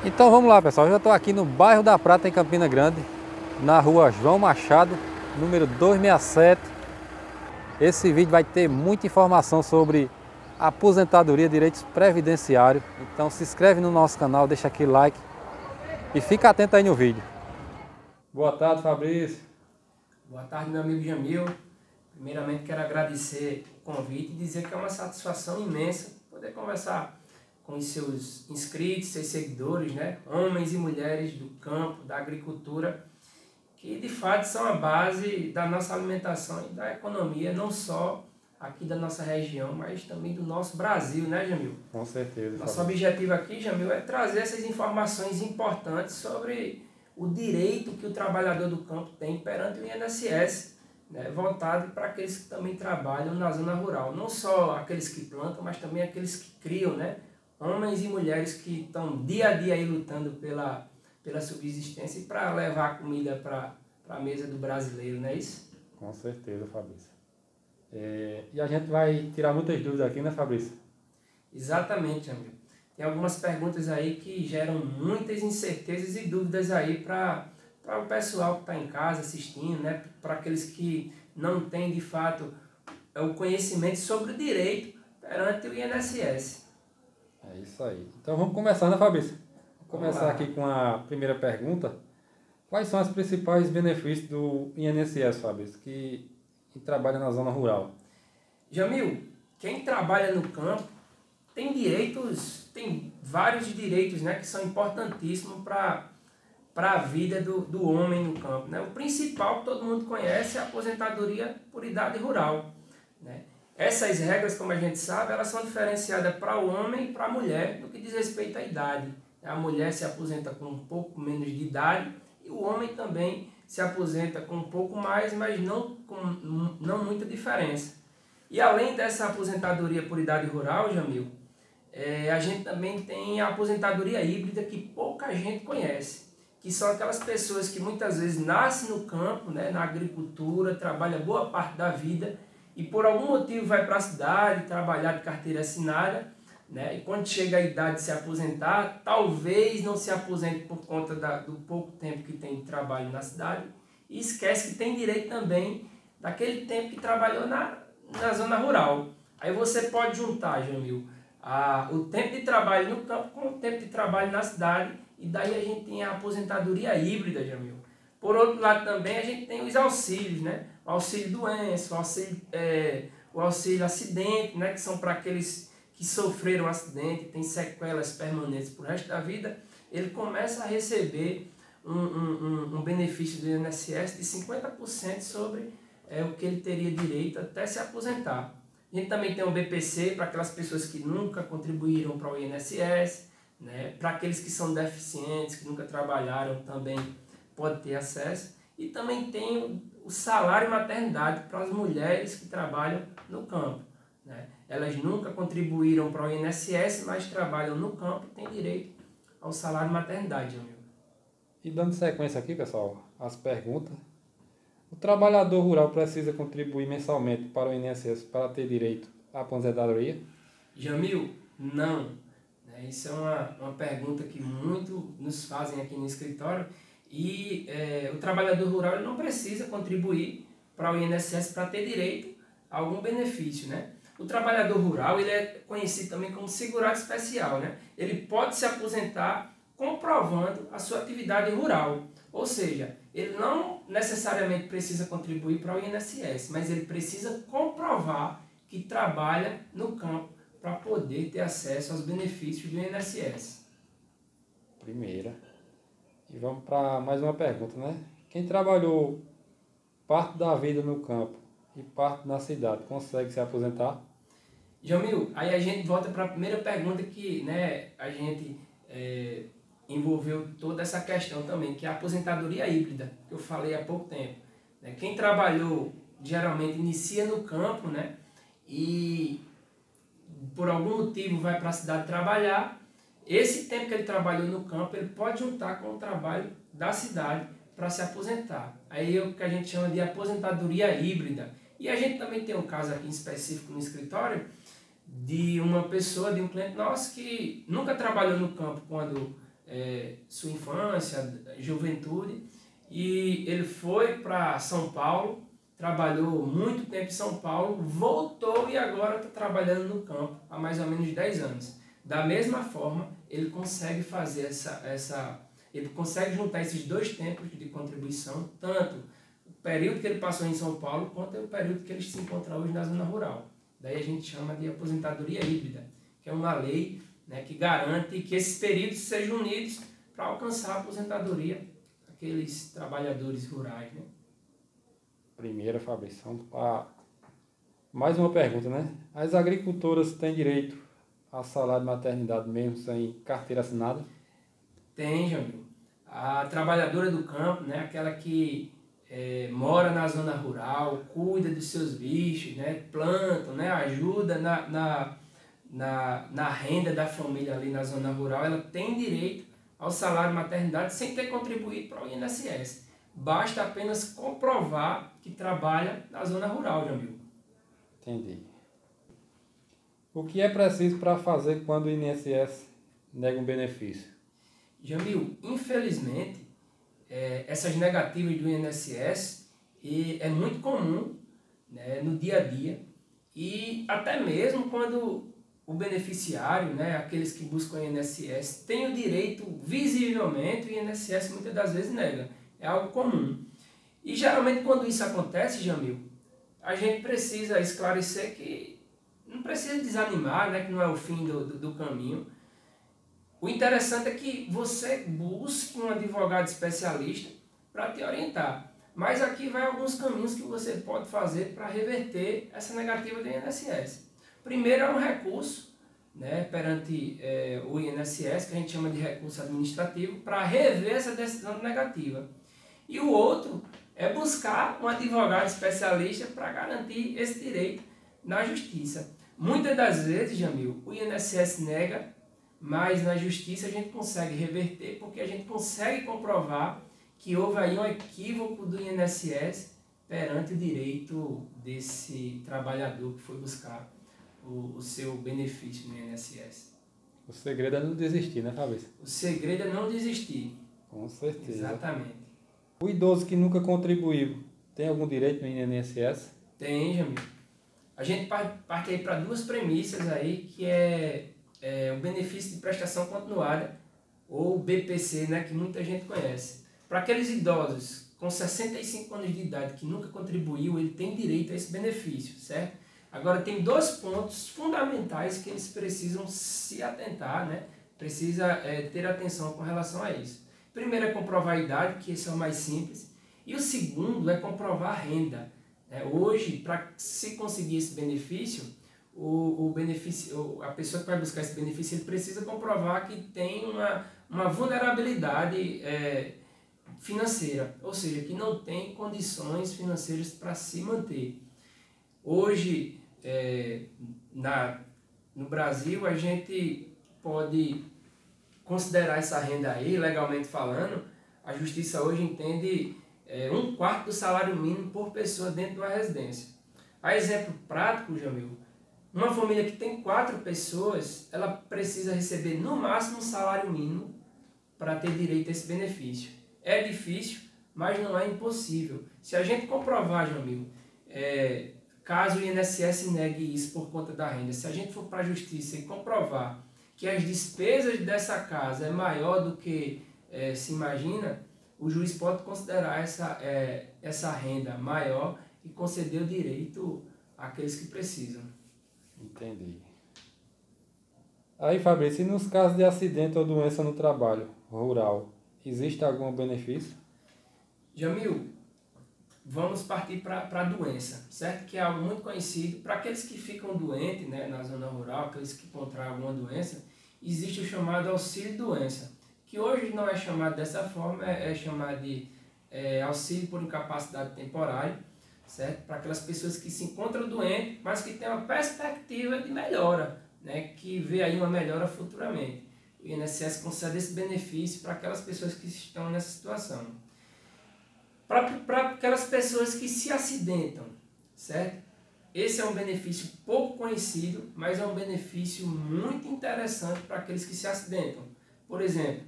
Então vamos lá, pessoal, eu já estou aqui no bairro da Prata, em Campina Grande, na rua João Machado, número 267. Esse vídeo vai ter muita informação sobre aposentadoria, direitos previdenciários. Então se inscreve no nosso canal, deixa aquele like e fica atento aí no vídeo. Boa tarde, Fabrício. Boa tarde, meu amigo Jamil. Primeiramente quero agradecer o convite e dizer que é uma satisfação imensa poder conversar com os seus inscritos, seus seguidores, né? Homens e mulheres do campo, da agricultura, que de fato são a base da nossa alimentação e da economia, não só aqui da nossa região, mas também do nosso Brasil, né, Jamil? Com certeza. Nosso objetivo aqui, Jamil, é trazer essas informações importantes sobre o direito que o trabalhador do campo tem perante o INSS, né, voltado para aqueles que também trabalham na zona rural. Não só aqueles que plantam, mas também aqueles que criam, né? Homens e mulheres que estão dia a dia aí lutando pela subsistência e para levar a comida para a mesa do brasileiro, não é isso? Com certeza, Fabrício. E a gente vai tirar muitas dúvidas aqui, né, Fabrício? Exatamente, amigo. Tem algumas perguntas aí que geram muitas incertezas e dúvidas aí para o pessoal que está em casa assistindo, né? Para aqueles que não têm de fato o conhecimento sobre o direito perante o INSS. É isso aí. Então vamos começar, né, Fabrício? Vamos começar lá. aqui com a primeira pergunta. Quais são os principais benefícios do INSS, Fabrício, que trabalha na zona rural? Jamil, quem trabalha no campo tem direitos, tem vários direitos, né, que são importantíssimos para a vida do homem no campo, né? O principal que todo mundo conhece é a aposentadoria por idade rural, né? Essas regras, como a gente sabe, elas são diferenciadas para o homem e para a mulher no que diz respeito à idade. A mulher se aposenta com um pouco menos de idade e o homem também se aposenta com um pouco mais, mas não muita diferença. E além dessa aposentadoria por idade rural, Jamil, a gente também tem a aposentadoria híbrida que pouca gente conhece, que são aquelas pessoas que muitas vezes nascem no campo, né, na agricultura, trabalham boa parte da vida e por algum motivo vai para a cidade trabalhar de carteira assinada, né, e quando chega a idade de se aposentar, talvez não se aposente por conta do pouco tempo que tem de trabalho na cidade e esquece que tem direito também daquele tempo que trabalhou na zona rural. Aí você pode juntar, Jamil, o tempo de trabalho no campo com o tempo de trabalho na cidade, e daí a gente tem a aposentadoria híbrida, Jamil. Por outro lado também a gente tem os auxílios, né? O auxílio doença, o auxílio acidente, né? Que são para aqueles que sofreram um acidente, têm sequelas permanentes por resto da vida, ele começa a receber um benefício do INSS de 50% sobre o que ele teria direito até se aposentar. A gente também tem o BPC para aquelas pessoas que nunca contribuíram para o INSS, né? Para aqueles que são deficientes, que nunca trabalharam, também pode ter acesso. E também tem o salário maternidade para as mulheres que trabalham no campo, né? Elas nunca contribuíram para o INSS, mas trabalham no campo e têm direito ao salário maternidade, amigo. E dando sequência aqui, pessoal, as perguntas. O trabalhador rural precisa contribuir mensalmente para o INSS para ter direito à aposentadoria? Jamil, não. Isso é uma pergunta que muito nos fazem aqui no escritório e o trabalhador rural ele não precisa contribuir para o INSS para ter direito a algum benefício, né? O trabalhador rural ele é conhecido também como segurado especial, né? Ele pode se aposentar comprovando a sua atividade rural, ou seja, ele não necessariamente precisa contribuir para o INSS, mas ele precisa comprovar que trabalha no campo para poder ter acesso aos benefícios do INSS. Primeira. E vamos para mais uma pergunta, né? Quem trabalhou parte da vida no campo e parte na cidade, consegue se aposentar? Jamil, aí a gente volta para a primeira pergunta que, né, a gente envolveu toda essa questão também, que é a aposentadoria híbrida, que eu falei há pouco tempo. Quem trabalhou geralmente inicia no campo, né, e por algum motivo vai para a cidade trabalhar, esse tempo que ele trabalhou no campo, ele pode juntar com o trabalho da cidade para se aposentar. Aí é o que a gente chama de aposentadoria híbrida. E a gente também tem um caso aqui em específico no escritório de uma pessoa, de um cliente nosso que nunca trabalhou no campo quando sua infância, juventude, e ele foi para São Paulo, trabalhou muito tempo em São Paulo, voltou e agora está trabalhando no campo há mais ou menos 10 anos. Da mesma forma, ele consegue fazer ele consegue juntar esses dois tempos de contribuição, tanto o período que ele passou em São Paulo, quanto o período que ele se encontra hoje na zona rural. Daí a gente chama de aposentadoria híbrida, que é uma lei, né, que garante que esses períodos sejam unidos para alcançar a aposentadoria daqueles trabalhadores rurais, né? Primeira, Fabrício, mais uma pergunta, né? As agricultoras têm direito a salário de maternidade mesmo sem carteira assinada? Tem, Jamil. A trabalhadora do campo, né, aquela que mora na zona rural, cuida dos seus bichos, né, planta, né, ajuda na renda da família ali na zona rural, ela tem direito ao salário de maternidade sem ter contribuído para o INSS. Basta apenas comprovar que trabalha na zona rural, Jamil. Entendi. O que é preciso para fazer quando o INSS nega um benefício? Jamil, infelizmente, essas negativas do INSS é muito comum, né, no dia a dia, e até mesmo quando o beneficiário, né, aqueles que buscam o INSS, tem o direito visivelmente, o INSS muitas das vezes nega. É algo comum. E geralmente quando isso acontece, Jamil, a gente precisa esclarecer que não precisa desanimar, né, que não é o fim do caminho. O interessante é que você busque um advogado especialista para te orientar. Mas aqui vai alguns caminhos que você pode fazer para reverter essa negativa do INSS. Primeiro é um recurso, né, perante o INSS, que a gente chama de recurso administrativo, para rever essa decisão negativa. E o outro é buscar um advogado especialista para garantir esse direito na justiça. Muitas das vezes, Jamil, o INSS nega, mas na justiça a gente consegue reverter porque a gente consegue comprovar que houve aí um equívoco do INSS perante o direito desse trabalhador que foi buscar o seu benefício no INSS. O segredo é não desistir, né, Fabrício? O segredo é não desistir. Com certeza. Exatamente. O idoso que nunca contribuiu tem algum direito no INSS? Tem, Jamil. A gente parte aí para duas premissas aí, que é o benefício de prestação continuada, ou BPC, né, que muita gente conhece. Para aqueles idosos com 65 anos de idade que nunca contribuiu, ele tem direito a esse benefício, certo? Agora, tem dois pontos fundamentais que eles precisam se atentar, né? Precisa ter atenção com relação a isso. Primeiro é comprovar a idade, que esse é o mais simples, e o segundo é comprovar a renda. Hoje, para se conseguir esse benefício, a pessoa que vai buscar esse benefício, ele precisa comprovar que tem uma vulnerabilidade financeira, ou seja, que não tem condições financeiras para se manter. Hoje, no Brasil, a gente pode considerar essa renda aí, legalmente falando, a justiça hoje entende 1/4 do salário mínimo por pessoa dentro de uma residência. A exemplo prático, Jamil, uma família que tem 4 pessoas, ela precisa receber no máximo um salário mínimo para ter direito a esse benefício. É difícil, mas não é impossível. Se a gente comprovar, Jamil, caso o INSS negue isso por conta da renda, se a gente for para a justiça e comprovar que as despesas dessa casa é maior do que se imagina, o juiz pode considerar essa renda maior e conceder o direito àqueles que precisam. Entendi. Aí, Fabrício, e nos casos de acidente ou doença no trabalho rural, existe algum benefício? Jamil, vamos partir para a doença, certo? Que é algo muito conhecido. Para aqueles que ficam doentes, né, na zona rural, aqueles que contraem alguma doença, existe o chamado auxílio-doença, que hoje não é chamado dessa forma, é chamado de auxílio por incapacidade temporária, certo? Para aquelas pessoas que se encontram doentes, mas que têm uma perspectiva de melhora, né, que vê aí uma melhora futuramente. O INSS concede esse benefício para aquelas pessoas que estão nessa situação. Para aquelas pessoas que se acidentam, certo? Esse é um benefício pouco conhecido, mas é um benefício muito interessante para aqueles que se acidentam. Por exemplo,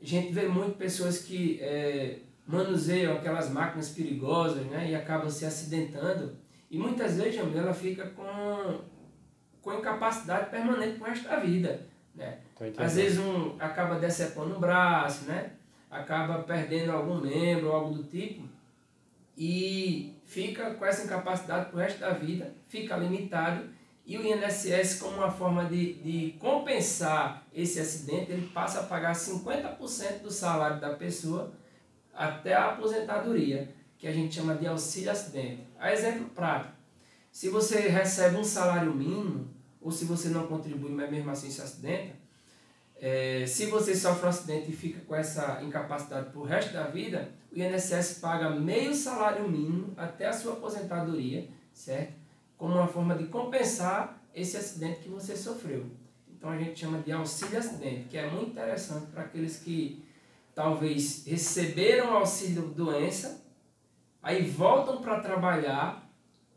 A gente vê muito pessoas que manuseiam aquelas máquinas perigosas, né, e acabam se acidentando. E muitas vezes, Jamil, ela fica com incapacidade permanente pro resto da vida, né? Às vezes acaba decepando um braço, né? Acaba perdendo algum membro, algo do tipo, e fica com essa incapacidade pro resto da vida, fica limitado, e o INSS, como uma forma de compensar esse acidente, ele passa a pagar 50% do salário da pessoa até a aposentadoria, que a gente chama de auxílio acidente. A exemplo prático, se você recebe um salário mínimo, ou se você não contribui, mas mesmo assim se acidenta, se você sofre um acidente e fica com essa incapacidade por resto da vida, o INSS paga meio salário mínimo até a sua aposentadoria, certo? Como uma forma de compensar esse acidente que você sofreu. Então a gente chama de auxílio acidente, que é muito interessante para aqueles que talvez receberam auxílio doença, aí voltam para trabalhar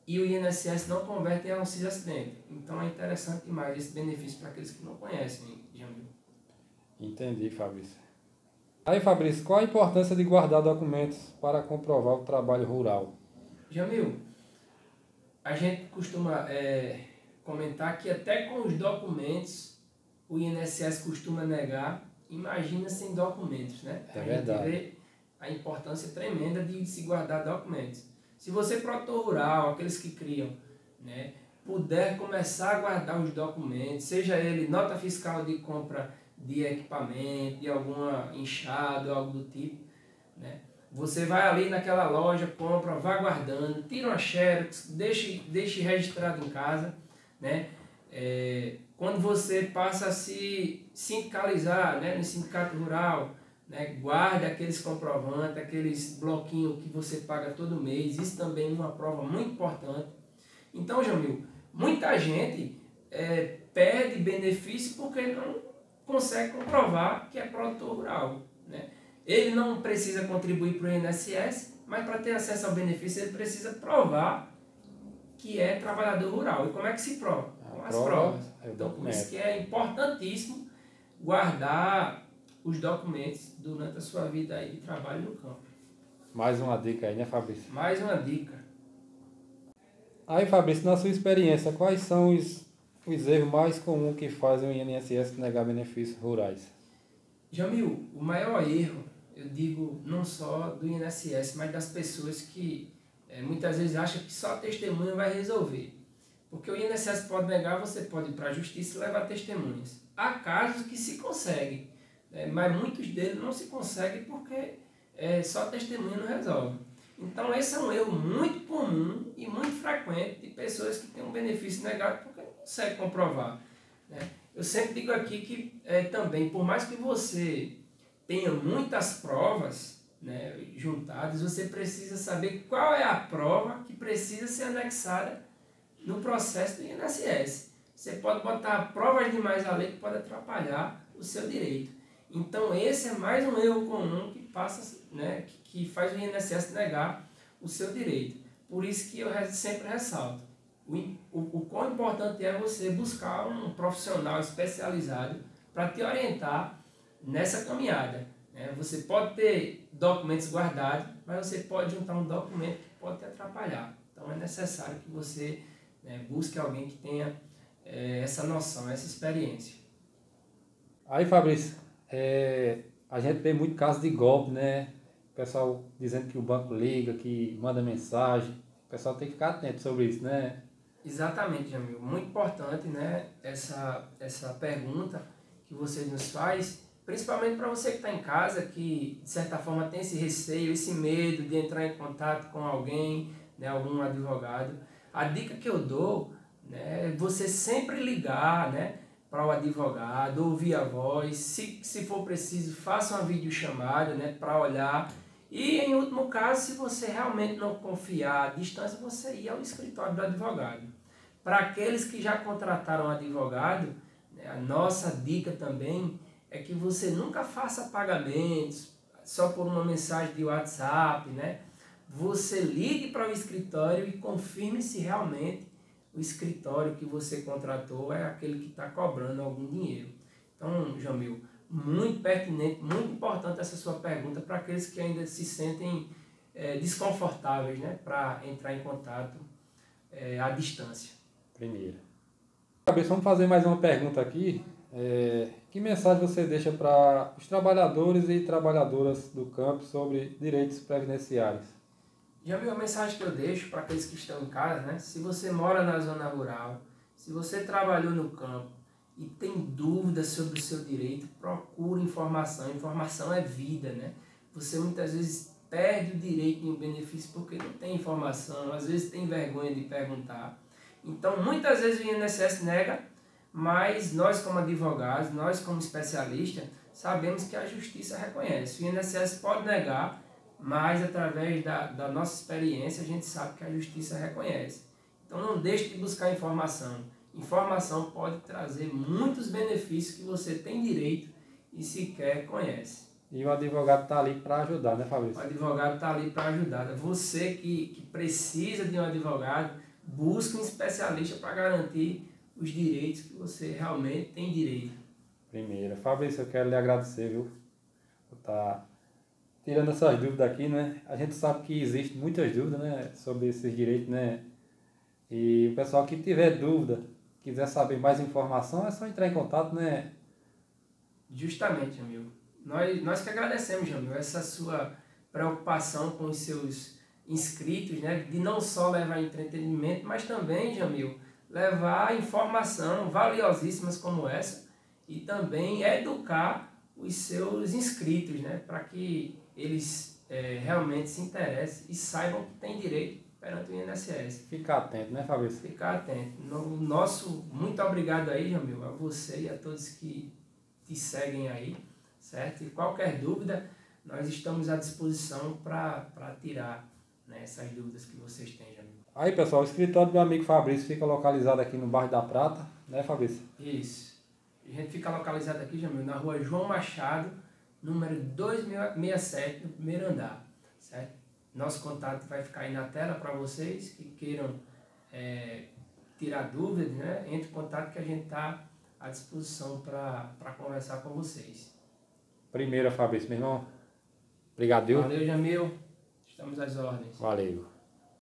e o INSS não converte em auxílio acidente. Então é interessante demais esse benefício para aqueles que não conhecem, Jamil. Entendi, Fabrício. Aí, Fabrício, qual a importância de guardar documentos para comprovar o trabalho rural? Jamil, a gente costuma comentar que até com os documentos o INSS costuma negar. Imagina sem documentos, né? É verdade. A gente vê a importância tremenda de se guardar documentos. Se você, produtor rural, aqueles que criam, né, puder começar a guardar os documentos, seja ele nota fiscal de compra de equipamento, de alguma enxada, algo do tipo, né? Você vai ali naquela loja, compra, vai guardando, tira uma xerox, deixe registrado em casa, né? Quando você passa a se sindicalizar, né, no sindicato rural, né, guarde aqueles comprovantes, aqueles bloquinhos que você paga todo mês, isso também é uma prova muito importante. Então, Jamil, muita gente perde benefício porque não consegue comprovar que é produtor rural, né? Ele não precisa contribuir para o INSS, mas para ter acesso ao benefício ele precisa provar que é trabalhador rural. E como é que se prova? Com as provas. Então, por isso que é importantíssimo guardar os documentos durante a sua vida aí de trabalho no campo. Mais uma dica aí, né, Fabrício? Mais uma dica. Aí, Fabrício, na sua experiência, quais são os erros mais comuns que fazem o INSS negar benefícios rurais? Jamil, o maior erro, eu digo não só do INSS, mas das pessoas que muitas vezes acham que só testemunha vai resolver. Porque o INSS pode negar, você pode ir para a justiça e levar testemunhas. Há casos que se conseguem, mas muitos deles não se conseguem porque só testemunha não resolve. Então esse é um erro muito comum e muito frequente de pessoas que têm um benefício negado porque não conseguem comprovar, né? Eu sempre digo aqui que também, por mais que você tenha muitas provas, né, juntadas, você precisa saber qual é a prova que precisa ser anexada no processo do INSS. Você pode botar provas demais à lei que pode atrapalhar o seu direito. Então esse é mais um erro comum que passa, né, que faz o INSS negar o seu direito. Por isso que eu sempre ressalto, o quão importante é você buscar um profissional especializado para te orientar nessa caminhada, né? Você pode ter documentos guardados, mas você pode juntar um documento que pode te atrapalhar. Então é necessário que você busque alguém que tenha essa noção, essa experiência. Aí, Fabrício, a gente vê muito caso de golpe, né? O pessoal dizendo que o banco liga, que manda mensagem. O pessoal tem que ficar atento sobre isso, né? Exatamente, Jamil. Muito importante, né, essa pergunta que você nos faz, principalmente para você que está em casa, que de certa forma tem esse receio, esse medo de entrar em contato com alguém, né, algum advogado. A dica que eu dou, né, é você sempre ligar, né, para o advogado, ouvir a voz, se for preciso, faça uma videochamada, né, para olhar. E em último caso, se você realmente não confiar à distância, você ir ao escritório do advogado. Para aqueles que já contrataram um advogado, né, a nossa dica também é que você nunca faça pagamentos só por uma mensagem de WhatsApp, né? Você ligue para o escritório e confirme se realmente o escritório que você contratou é aquele que está cobrando algum dinheiro. Então, Jamil, muito pertinente, muito importante essa sua pergunta para aqueles que ainda se sentem desconfortáveis, né, para entrar em contato à distância. Primeira. Cabeça, vamos fazer mais uma pergunta aqui. Que mensagem você deixa para os trabalhadores e trabalhadoras do campo sobre direitos previdenciários? Jamil, a mensagem que eu deixo para aqueles que estão em casa, né? Se você mora na zona rural, se você trabalhou no campo e tem dúvidas sobre o seu direito, procure informação. Informação é vida, né? Você muitas vezes perde o direito e o benefício porque não tem informação, às vezes tem vergonha de perguntar. Então, muitas vezes o INSS nega, mas nós como advogados, nós como especialistas, sabemos que a justiça reconhece. O INSS pode negar, mas através da nossa experiência a gente sabe que a justiça reconhece. Então não deixe de buscar informação. Informação pode trazer muitos benefícios que você tem direito e sequer conhece. E o advogado está ali para ajudar, né, Fabrício? O advogado está ali para ajudar. Você que precisa de um advogado, busque um especialista para garantir os direitos que você realmente tem direito. Primeira. Fabrício, eu quero lhe agradecer, viu? Por estar tirando essas dúvidas aqui, né? A gente sabe que existem muitas dúvidas, né, sobre esses direitos, né? E o pessoal que tiver dúvida, quiser saber mais informação, é só entrar em contato, né? Justamente, Jamil. Nós que agradecemos, Jamil, essa sua preocupação com os seus inscritos, né? De não só levar entretenimento, mas também, Jamil, levar informação valiosíssimas como essa e também educar os seus inscritos, né? Para que eles realmente se interessem e saibam que tem direito perante o INSS. Ficar atento, né, Fabrício? Ficar atento. Muito obrigado aí, Jamil, a você e a todos que te seguem aí, certo? E qualquer dúvida, nós estamos à disposição para tirar, né, essas dúvidas que vocês têm, Jamil. Aí, pessoal, o escritório do meu amigo Fabrício fica localizado aqui no bairro da Prata, né, Fabrício? Isso. A gente fica localizado aqui, Jamil, na rua João Machado, número 267, no primeiro andar, certo? Nosso contato vai ficar aí na tela para vocês que queiram tirar dúvidas, né? Entre em contato que a gente está à disposição para conversar com vocês. Primeira, Fabrício, meu irmão. Obrigado, viu? Valeu, Jamil. Estamos às ordens. Valeu.